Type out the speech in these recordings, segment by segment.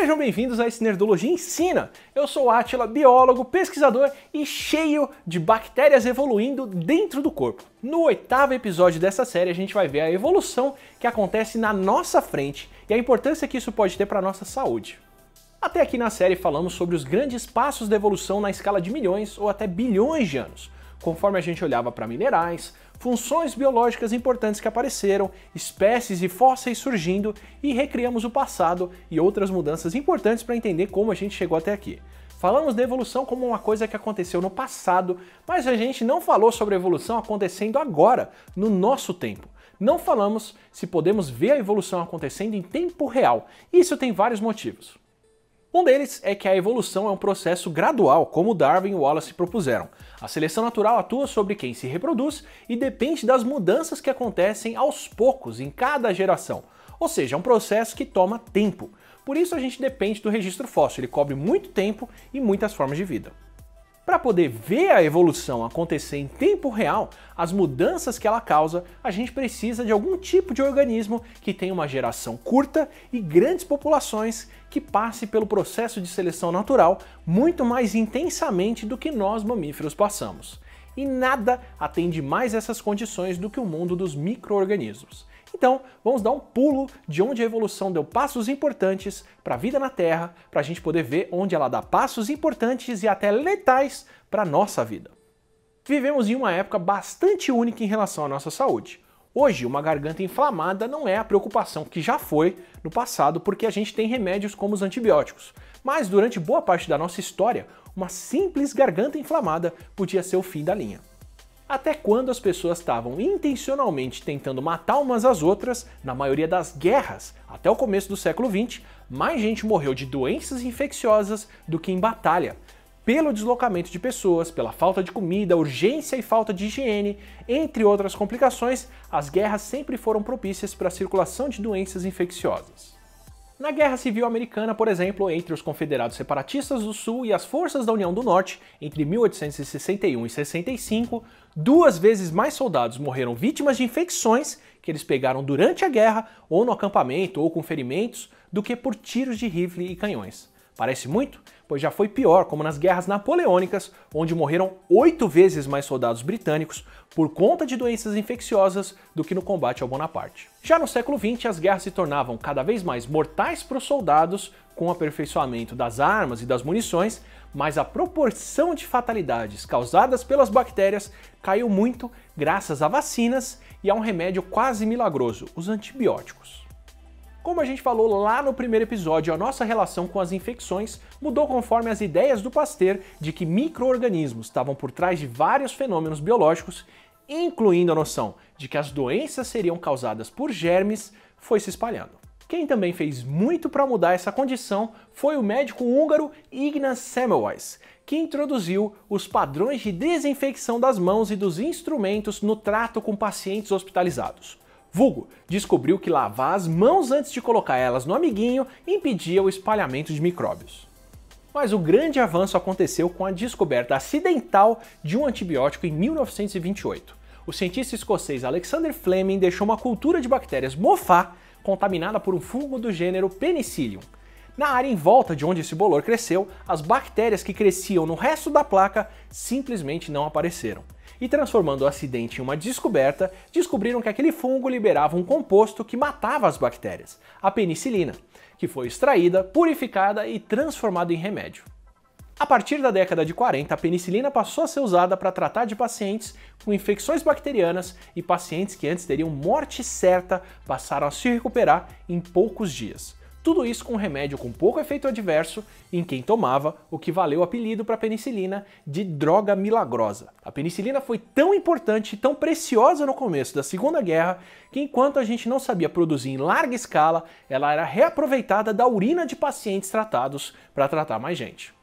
Sejam bem-vindos a esse Nerdologia Ensina! Eu sou o Átila, biólogo, pesquisador e cheio de bactérias evoluindo dentro do corpo. No 8º episódio dessa série a gente vai ver a evolução que acontece na nossa frente e a importância que isso pode ter para a nossa saúde. Até aqui na série falamos sobre os grandes passos da evolução na escala de milhões ou até bilhões de anos, conforme a gente olhava para minerais, funções biológicas importantes que apareceram, espécies e fósseis surgindo e recriamos o passado e outras mudanças importantes para entender como a gente chegou até aqui. Falamos da evolução como uma coisa que aconteceu no passado, mas a gente não falou sobre a evolução acontecendo agora, no nosso tempo. Não falamos se podemos ver a evolução acontecendo em tempo real. Isso tem vários motivos. Um deles é que a evolução é um processo gradual, como Darwin e Wallace propuseram. A seleção natural atua sobre quem se reproduz e depende das mudanças que acontecem aos poucos em cada geração. Ou seja, é um processo que toma tempo. Por isso a gente depende do registro fóssil, ele cobre muito tempo e muitas formas de vida. Para poder ver a evolução acontecer em tempo real, as mudanças que ela causa, a gente precisa de algum tipo de organismo que tenha uma geração curta e grandes populações que passe pelo processo de seleção natural muito mais intensamente do que nós mamíferos passamos. E nada atende mais essas condições do que o mundo dos micro-organismos. Então, vamos dar um pulo de onde a evolução deu passos importantes para a vida na Terra, para a gente poder ver onde ela dá passos importantes e até letais para a nossa vida. Vivemos em uma época bastante única em relação à nossa saúde. Hoje, uma garganta inflamada não é a preocupação que já foi no passado, porque a gente tem remédios como os antibióticos. Mas durante boa parte da nossa história, uma simples garganta inflamada podia ser o fim da linha. Até quando as pessoas estavam intencionalmente tentando matar umas às outras, na maioria das guerras, até o começo do século XX, mais gente morreu de doenças infecciosas do que em batalha. Pelo deslocamento de pessoas, pela falta de comida, urgência e falta de higiene, entre outras complicações, as guerras sempre foram propícias para a circulação de doenças infecciosas. Na Guerra Civil Americana, por exemplo, entre os confederados separatistas do Sul e as forças da União do Norte, entre 1861 e 65, 2 vezes mais soldados morreram vítimas de infecções que eles pegaram durante a guerra, ou no acampamento, ou com ferimentos, do que por tiros de rifle e canhões. Parece muito? Pois já foi pior, como nas guerras napoleônicas, onde morreram 8 vezes mais soldados britânicos por conta de doenças infecciosas do que no combate ao Bonaparte. Já no século XX, as guerras se tornavam cada vez mais mortais para os soldados, com o aperfeiçoamento das armas e das munições, mas a proporção de fatalidades causadas pelas bactérias caiu muito graças a vacinas e a um remédio quase milagroso, os antibióticos. Como a gente falou lá no primeiro episódio, a nossa relação com as infecções mudou conforme as ideias do Pasteur de que micro-organismos estavam por trás de vários fenômenos biológicos, incluindo a noção de que as doenças seriam causadas por germes, foi se espalhando. Quem também fez muito para mudar essa condição foi o médico húngaro Ignaz Semmelweis, que introduziu os padrões de desinfecção das mãos e dos instrumentos no trato com pacientes hospitalizados. Vulgo descobriu que lavar as mãos antes de colocar elas no amiguinho impedia o espalhamento de micróbios. Mas o grande avanço aconteceu com a descoberta acidental de um antibiótico em 1928. O cientista escocês Alexander Fleming deixou uma cultura de bactérias mofar contaminada por um fungo do gênero Penicillium. Na área em volta de onde esse bolor cresceu, as bactérias que cresciam no resto da placa simplesmente não apareceram. E transformando o acidente em uma descoberta, descobriram que aquele fungo liberava um composto que matava as bactérias, a penicilina, que foi extraída, purificada e transformada em remédio. A partir da década de 40, a penicilina passou a ser usada para tratar de pacientes com infecções bacterianas e pacientes que antes teriam morte certa passaram a se recuperar em poucos dias. Tudo isso com um remédio com pouco efeito adverso em quem tomava, o que valeu o apelido para a penicilina de droga milagrosa. A penicilina foi tão importante e tão preciosa no começo da Segunda Guerra que enquanto a gente não sabia produzir em larga escala, ela era reaproveitada da urina de pacientes tratados para tratar mais gente.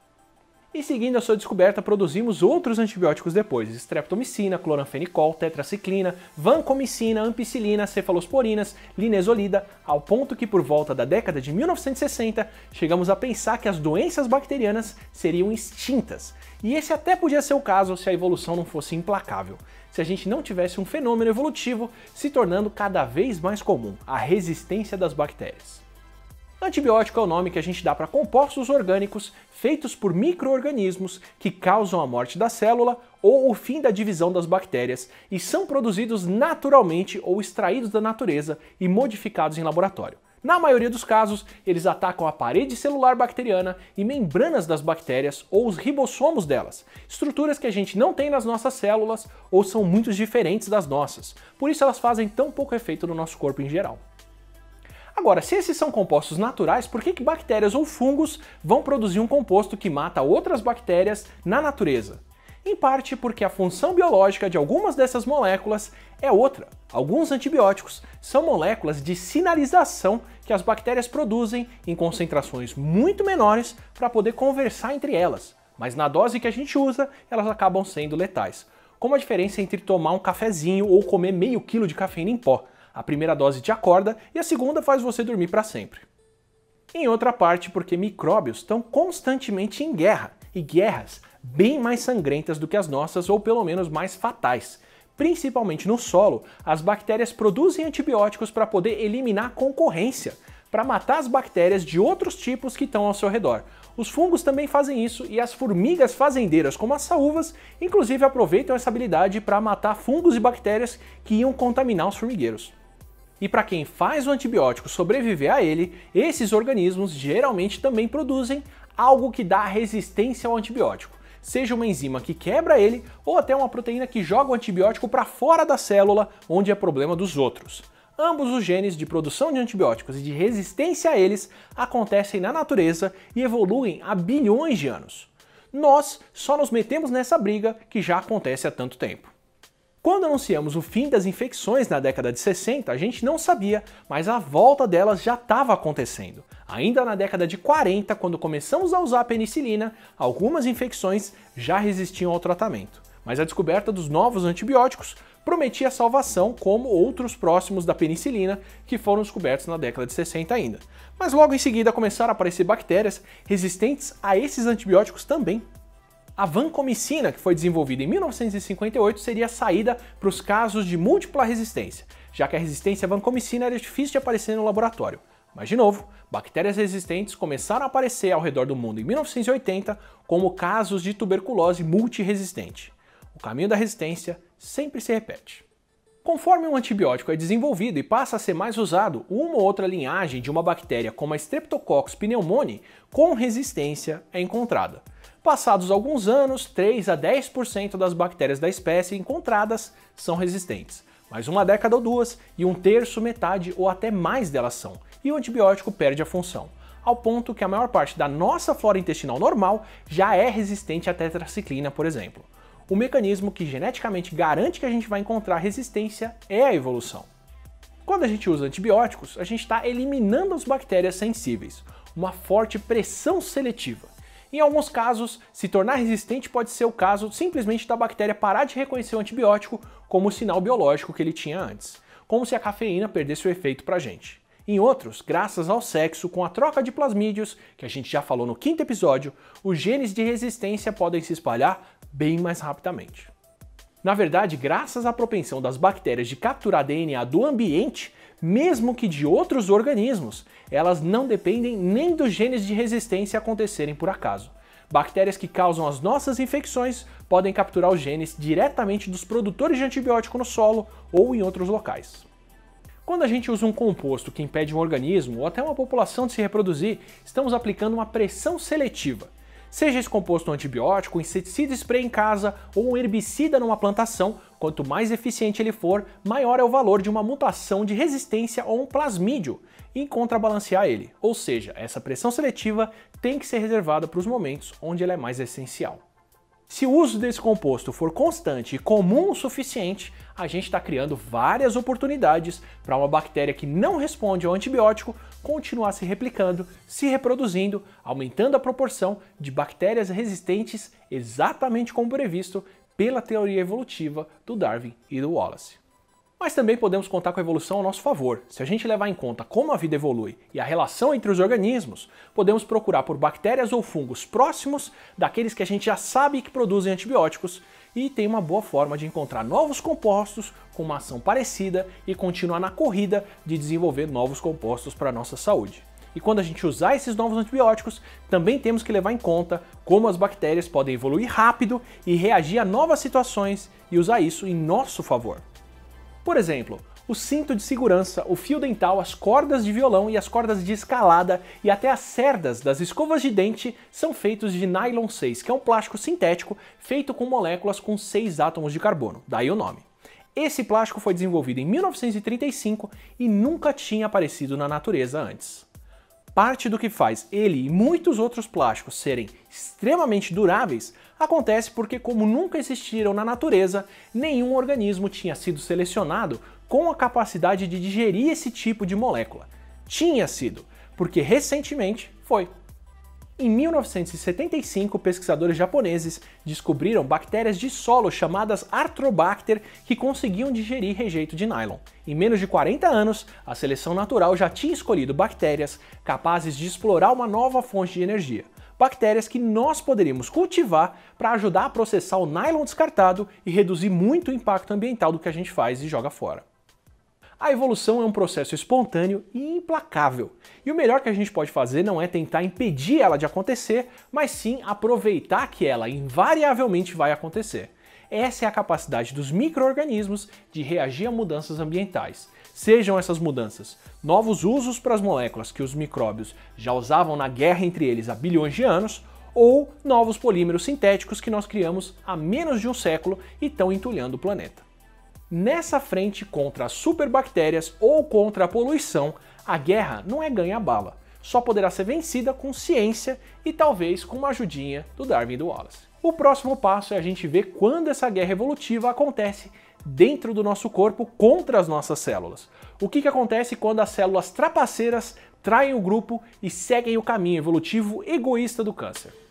E seguindo a sua descoberta, produzimos outros antibióticos depois, streptomicina, cloranfenicol, tetraciclina, vancomicina, ampicilina, cefalosporinas, linezolida, ao ponto que por volta da década de 1960 chegamos a pensar que as doenças bacterianas seriam extintas. E esse até podia ser o caso se a evolução não fosse implacável, se a gente não tivesse um fenômeno evolutivo se tornando cada vez mais comum, a resistência das bactérias. Antibiótico é o nome que a gente dá para compostos orgânicos feitos por micro-organismos que causam a morte da célula ou o fim da divisão das bactérias e são produzidos naturalmente ou extraídos da natureza e modificados em laboratório. Na maioria dos casos, eles atacam a parede celular bacteriana e membranas das bactérias ou os ribossomos delas, estruturas que a gente não tem nas nossas células ou são muito diferentes das nossas, por isso elas fazem tão pouco efeito no nosso corpo em geral. Agora, se esses são compostos naturais, por que bactérias ou fungos vão produzir um composto que mata outras bactérias na natureza? Em parte porque a função biológica de algumas dessas moléculas é outra. Alguns antibióticos são moléculas de sinalização que as bactérias produzem em concentrações muito menores para poder conversar entre elas, mas na dose que a gente usa, elas acabam sendo letais. Como a diferença entre tomar um cafezinho ou comer meio quilo de cafeína em pó. A primeira dose te acorda e a segunda faz você dormir para sempre. Em outra parte, porque micróbios estão constantemente em guerra, e guerras bem mais sangrentas do que as nossas, ou pelo menos mais fatais. Principalmente no solo, as bactérias produzem antibióticos para poder eliminar concorrência, para matar as bactérias de outros tipos que estão ao seu redor. Os fungos também fazem isso e as formigas fazendeiras, como as saúvas, inclusive aproveitam essa habilidade para matar fungos e bactérias que iam contaminar os formigueiros. E para quem faz o antibiótico sobreviver a ele, esses organismos geralmente também produzem algo que dá resistência ao antibiótico, seja uma enzima que quebra ele ou até uma proteína que joga o antibiótico para fora da célula, onde é problema dos outros. Ambos os genes de produção de antibióticos e de resistência a eles acontecem na natureza e evoluem há bilhões de anos. Nós só nos metemos nessa briga que já acontece há tanto tempo. Quando anunciamos o fim das infecções na década de 60, a gente não sabia, mas a volta delas já estava acontecendo. Ainda na década de 40, quando começamos a usar a penicilina, algumas infecções já resistiam ao tratamento. Mas a descoberta dos novos antibióticos prometia salvação, como outros próximos da penicilina, que foram descobertos na década de 60 ainda. Mas logo em seguida começaram a aparecer bactérias resistentes a esses antibióticos também. A vancomicina, que foi desenvolvida em 1958, seria a saída para os casos de múltipla resistência, já que a resistência à vancomicina era difícil de aparecer no laboratório. Mas, de novo, bactérias resistentes começaram a aparecer ao redor do mundo em 1980 como casos de tuberculose multiresistente. O caminho da resistência sempre se repete. Conforme um antibiótico é desenvolvido e passa a ser mais usado, uma ou outra linhagem de uma bactéria como a Streptococcus pneumoniae com resistência é encontrada. Passados alguns anos, 3 a 10% das bactérias da espécie encontradas são resistentes. Mais uma década ou duas, e um terço, metade ou até mais delas são, e o antibiótico perde a função, ao ponto que a maior parte da nossa flora intestinal normal já é resistente à tetraciclina, por exemplo. O mecanismo que geneticamente garante que a gente vai encontrar resistência é a evolução. Quando a gente usa antibióticos, a gente está eliminando as bactérias sensíveis, uma forte pressão seletiva. Em alguns casos, se tornar resistente pode ser o caso simplesmente da bactéria parar de reconhecer o antibiótico como o sinal biológico que ele tinha antes, como se a cafeína perdesse o efeito pra gente. Em outros, graças ao sexo com a troca de plasmídios, que a gente já falou no 5º episódio, os genes de resistência podem se espalhar bem mais rapidamente. Na verdade, graças à propensão das bactérias de capturar DNA do ambiente, mesmo que de outros organismos, elas não dependem nem dos genes de resistência acontecerem por acaso. Bactérias que causam as nossas infecções podem capturar os genes diretamente dos produtores de antibiótico no solo ou em outros locais. Quando a gente usa um composto que impede um organismo ou até uma população de se reproduzir, estamos aplicando uma pressão seletiva. Seja esse composto um antibiótico, um inseticida spray em casa ou um herbicida numa plantação, quanto mais eficiente ele for, maior é o valor de uma mutação de resistência ou um plasmídio em contrabalancear ele. Ou seja, essa pressão seletiva tem que ser reservada para os momentos onde ela é mais essencial. Se o uso desse composto for constante e comum o suficiente, a gente está criando várias oportunidades para uma bactéria que não responde ao antibiótico continuar se replicando, se reproduzindo, aumentando a proporção de bactérias resistentes exatamente como previsto pela teoria evolutiva do Darwin e do Wallace. Mas também podemos contar com a evolução ao nosso favor. Se a gente levar em conta como a vida evolui e a relação entre os organismos, podemos procurar por bactérias ou fungos próximos daqueles que a gente já sabe que produzem antibióticos e tem uma boa forma de encontrar novos compostos com uma ação parecida e continuar na corrida de desenvolver novos compostos para a nossa saúde. E quando a gente usar esses novos antibióticos, também temos que levar em conta como as bactérias podem evoluir rápido e reagir a novas situações e usar isso em nosso favor. Por exemplo, o cinto de segurança, o fio dental, as cordas de violão e as cordas de escalada e até as cerdas das escovas de dente são feitos de nylon 6, que é um plástico sintético feito com moléculas com 6 átomos de carbono, daí o nome. Esse plástico foi desenvolvido em 1935 e nunca tinha aparecido na natureza antes. Parte do que faz ele e muitos outros plásticos serem extremamente duráveis acontece porque, como nunca existiram na natureza, nenhum organismo tinha sido selecionado com a capacidade de digerir esse tipo de molécula. Tinha sido, porque recentemente foi. Em 1975, pesquisadores japoneses descobriram bactérias de solo chamadas Arthrobacter que conseguiam digerir rejeito de nylon. Em menos de 40 anos, a seleção natural já tinha escolhido bactérias capazes de explorar uma nova fonte de energia. Bactérias que nós poderíamos cultivar para ajudar a processar o nylon descartado e reduzir muito o impacto ambiental do que a gente faz e joga fora. A evolução é um processo espontâneo e implacável, e o melhor que a gente pode fazer não é tentar impedir ela de acontecer, mas sim aproveitar que ela invariavelmente vai acontecer. Essa é a capacidade dos micro-organismos de reagir a mudanças ambientais. Sejam essas mudanças novos usos para as moléculas que os micróbios já usavam na guerra entre eles há bilhões de anos, ou novos polímeros sintéticos que nós criamos há menos de um século e estão entulhando o planeta. Nessa frente contra as superbactérias ou contra a poluição, a guerra não é ganha-bala, só poderá ser vencida com ciência e talvez com uma ajudinha do Darwin e do Wallace. O próximo passo é a gente ver quando essa guerra evolutiva acontece dentro do nosso corpo contra as nossas células. O que acontece quando as células trapaceiras traem o grupo e seguem o caminho evolutivo egoísta do câncer?